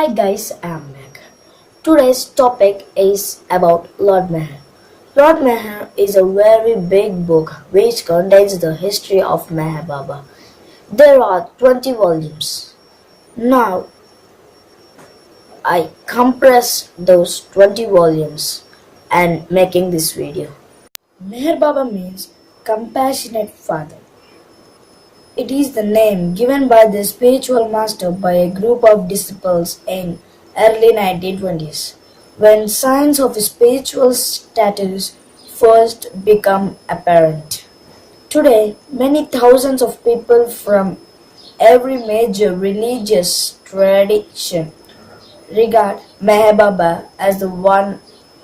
Hi guys, I'm Meg. Today's topic is about Lord Meher. Lord Meher is a very big book which contains the history of Meher Baba. There are 20 volumes. Now I compress those 20 volumes and making this video. Meher Baba means compassionate father. It is the name given by the spiritual master by a group of disciples in early 1920s, when signs of spiritual status first become apparent. Today, many thousands of people from every major religious tradition regard Meher Baba as the one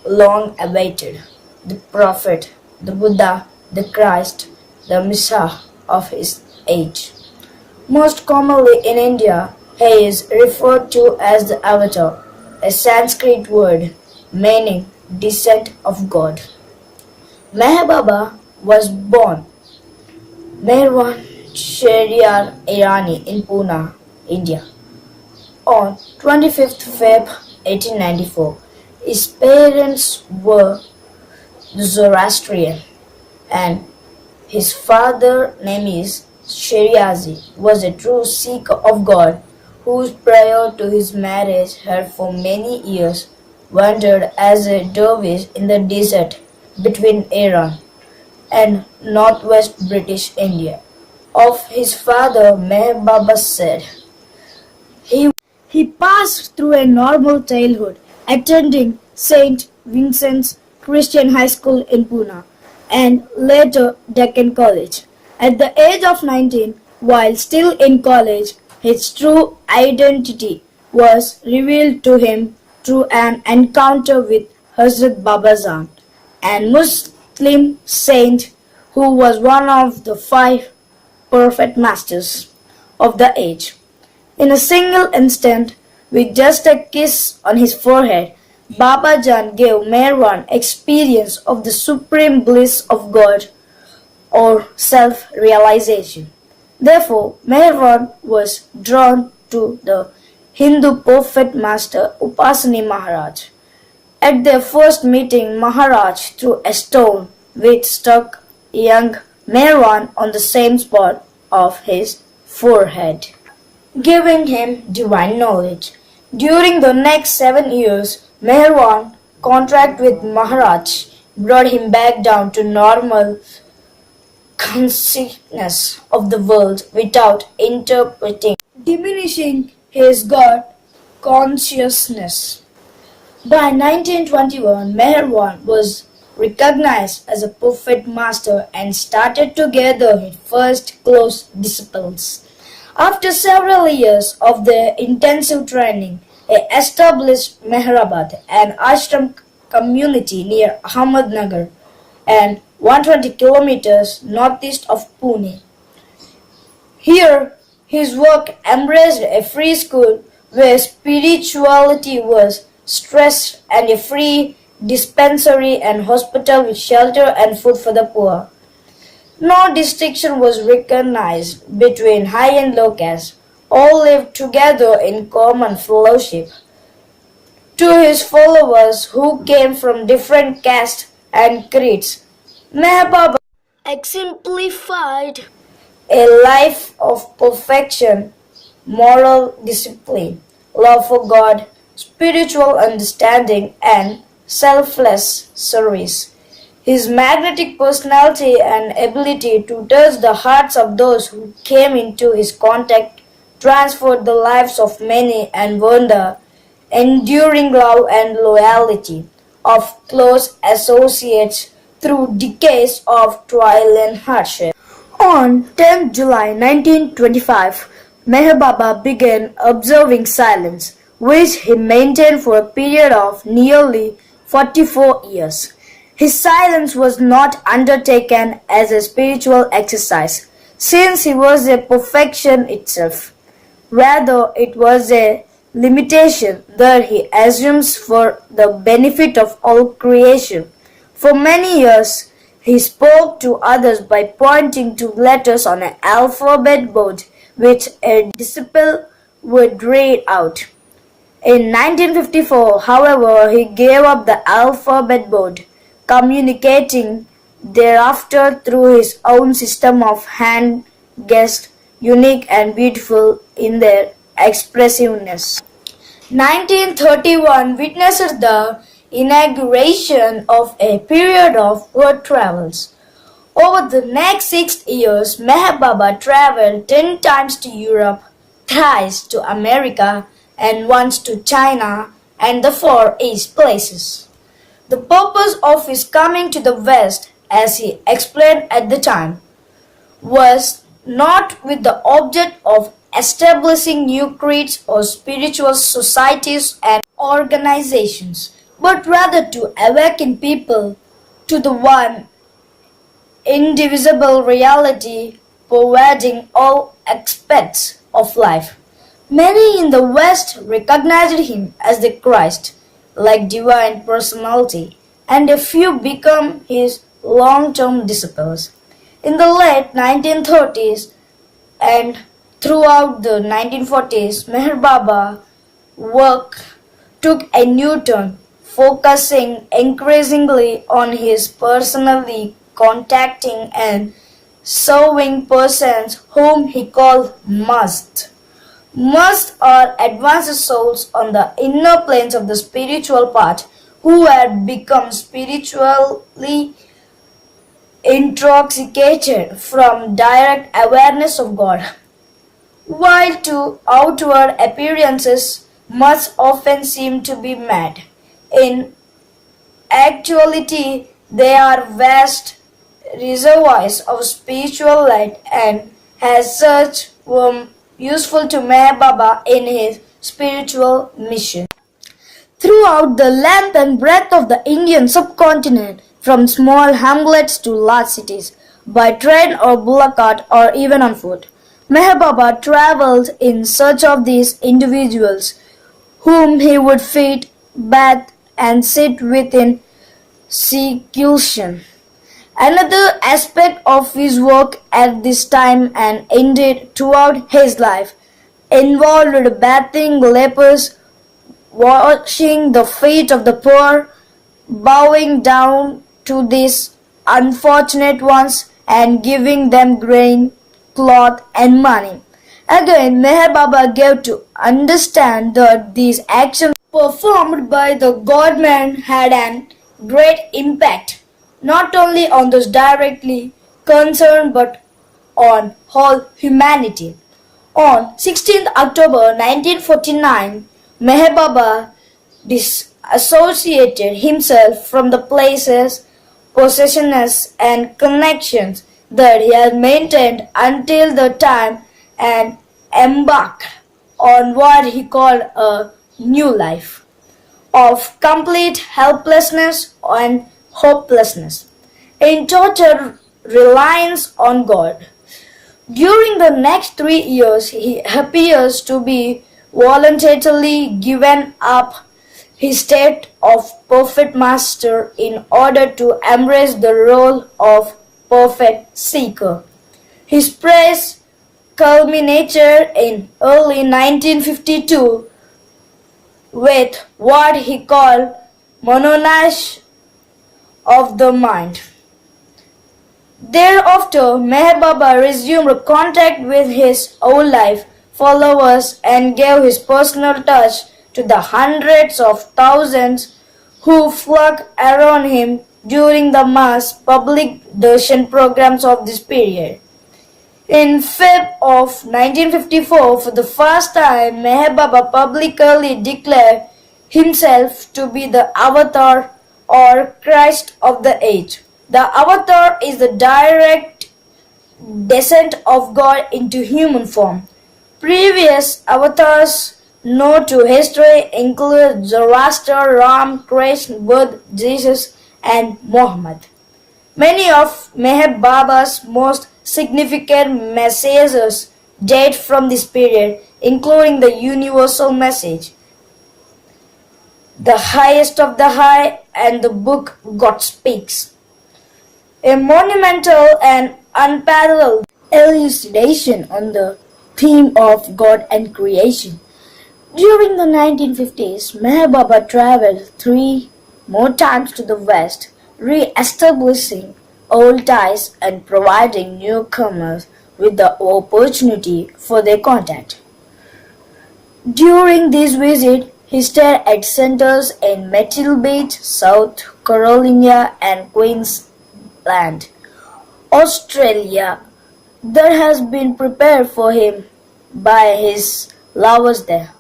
long awaited, the prophet, the Buddha, the Christ, the Messiah of his age. Most commonly in India, he is referred to as the Avatar, a Sanskrit word meaning descent of God. Meher Baba was born Meherwan Shehryar Irani in Pune, India, on 25th Feb 1894. His parents were Zoroastrian and his father, name is Shehriazi, was a true Sikh of God who prior to his marriage had for many years wandered as a dervish in the desert between Iran and northwest British India. Of his father, Meher Baba said, he passed through a normal childhood, attending St. Vincent's Christian High School in Pune and later Deccan College. At the age of 19, while still in college, his true identity was revealed to him through an encounter with Hazrat Babazan, an Muslim saint who was one of the five prophet masters of the age. In a single instant, with just a kiss on his forehead, Baba Jan gave Meherwan experience of the supreme bliss of God or self-realization. Therefore, Meherwan was drawn to the Hindu prophet master Upasani Maharaj. At their first meeting, Maharaj threw a stone which struck young Meherwan on the same spot of his forehead, giving him divine knowledge. During the next 7 years, Meherwan contact with Maharaj brought him back down to normal consciousness of the world without interpreting, diminishing his God consciousness. By 1921, Meherwan was recognized as a prophet master and started to gather his first close disciples. After several years of their intensive training, he established Meherabad, an ashram community near Ahmednagar and 120 kilometers northeast of Pune. Here, his work embraced a free school where spirituality was stressed and a free dispensary and hospital with shelter and food for the poor. No distinction was recognized between high and low caste. All lived together in common fellowship. To his followers who came from different castes and creeds, Meher Baba exemplified a life of perfection, moral discipline, love for God, spiritual understanding, and selfless service. His magnetic personality and ability to touch the hearts of those who came into his contact transformed the lives of many and won the enduring love and loyalty of close associates through decades of toil and hardship. On 10th July 1925, Meher Baba began observing silence, which he maintained for a period of nearly 44 years. His silence was not undertaken as a spiritual exercise, since he was a perfection itself. Rather, it was a limitation that he assumes for the benefit of all creation. For many years, he spoke to others by pointing to letters on an alphabet board which a disciple would read out. In 1954, however, he gave up the alphabet board, communicating thereafter through his own system of hand gestures, unique and beautiful in their expressiveness. 1931 witnessed the inauguration of a period of world travels. Over the next 6 years, Meher Baba traveled 10 times to Europe, thrice to America, and once to China and the Far East places. The purpose of his coming to the West, as he explained at the time, was not with the object of establishing new creeds or spiritual societies and organizations, but rather to awaken people to the one indivisible reality pervading all aspects of life. Many in the West recognized him as the Christ, like divine personality, and a few became his long-term disciples. In the late 1930s and throughout the 1940s, Meher Baba's work took a new turn, focusing increasingly on his personally contacting and serving persons whom he called must. Must are advanced souls on the inner planes of the spiritual path who had become spiritually intoxicated from direct awareness of God. While to outward appearances must often seem to be mad, in actuality they are vast reservoirs of spiritual light and as such were useful to Meher Baba in his spiritual mission. Throughout the length and breadth of the Indian subcontinent, from small hamlets to large cities, by train or bullock cart or even on foot, Meher Baba travelled in search of these individuals, whom he would feed, bathe, and sit with in seclusion. Another aspect of his work at this time and indeed throughout his life involved bathing lepers, washing the feet of the poor, bowing down to these unfortunate ones and giving them grain, cloth and money. Again, Meher Baba gave to understand that these actions performed by the God-man had an great impact, not only on those directly concerned but on whole humanity. On 16th October 1949, Meher Baba disassociated himself from the places, possessions and connections that he had maintained until the time and embarked on what he called a new life of complete helplessness and hopelessness, in total reliance on God. During the next 3 years, he appears to be voluntarily given up his state of perfect master in order to embrace the role of perfect seeker. His praise culminated in early 1952 with what he called mononage of the mind. Thereafter, Meher Baba resumed contact with his old life followers and gave his personal touch to the hundreds of thousands who flocked around him during the mass public darshan programs of this period. In Feb of 1954, for the first time, Meher Baba publicly declared himself to be the avatar or Christ of the age. The avatar is the direct descent of God into human form. Previous avatars known to history include Zoroaster, Ram, Krishna, Buddha, Jesus, and Muhammad. Many of Meher Baba's most significant messages date from this period, including the universal message, the highest of the high, and the book God Speaks. A monumental and unparalleled elucidation on the theme of God and creation. During the 1950s, Meher Baba traveled 3 more times to the West, re-establishing old ties and providing newcomers with the opportunity for their contact. During this visit, he stayed at centers in Myrtle Beach, South Carolina and Queensland, Australia, that has been prepared for him by his lovers there.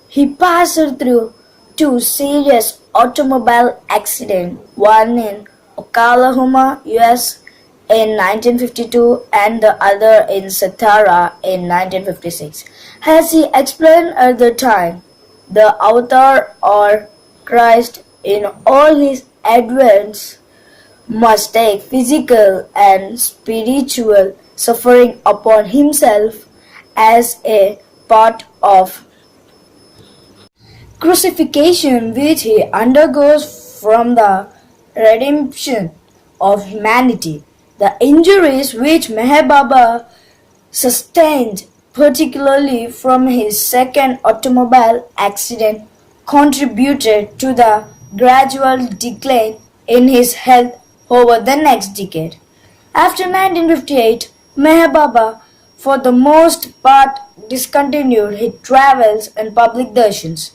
He passed through 2 serious automobile accidents, one in Oklahoma, US in 1952 and the other in Satara in 1956. As he explained at the time, the Avatar or Christ in all his advents must take physical and spiritual suffering upon himself as a part of crucifixion which he undergoes from the redemption of humanity. The injuries which Meher Baba sustained, particularly from his second automobile accident, contributed to the gradual decline in his health over the next decade. After 1958, Meher Baba, for the most part, discontinued his travels and public darshans,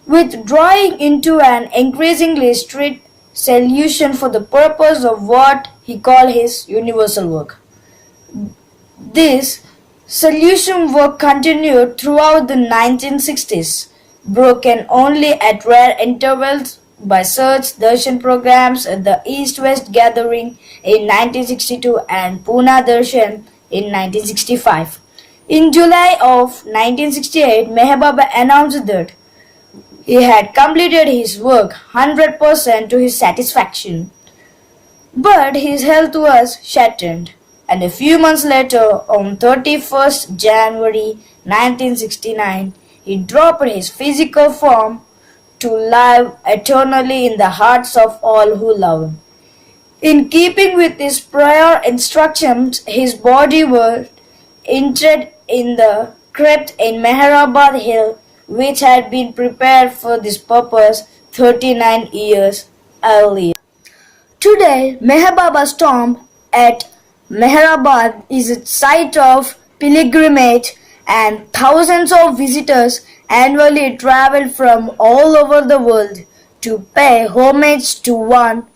withdrawing into an increasingly strict seclusion for the purpose of what he called his universal work. This solution work continued throughout the 1960s, broken only at rare intervals by such darshan programs at the East-West Gathering in 1962 and Pune Darshan in 1965. In July of 1968, Meher Baba announced that he had completed his work 100% to his satisfaction. But his health was shattered, and a few months later, on 31st January 1969, he dropped his physical form to live eternally in the hearts of all who love him. In keeping with his prior instructions, his body was interred in the crypt in Meherabad Hill, which had been prepared for this purpose 39 years earlier. Today, Meher Baba's tomb at Meherabad is a site of pilgrimage, and thousands of visitors annually travel from all over the world to pay homage to one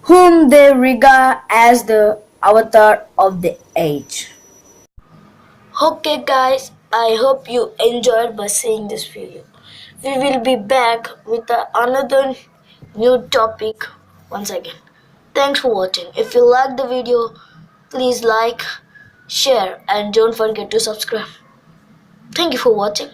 whom they regard as the avatar of the age. Okay guys, I hope you enjoyed by seeing this video. We will be back with another new topic once again. Thanks for watching. If you like the video, please like, share and don't forget to subscribe. Thank you for watching.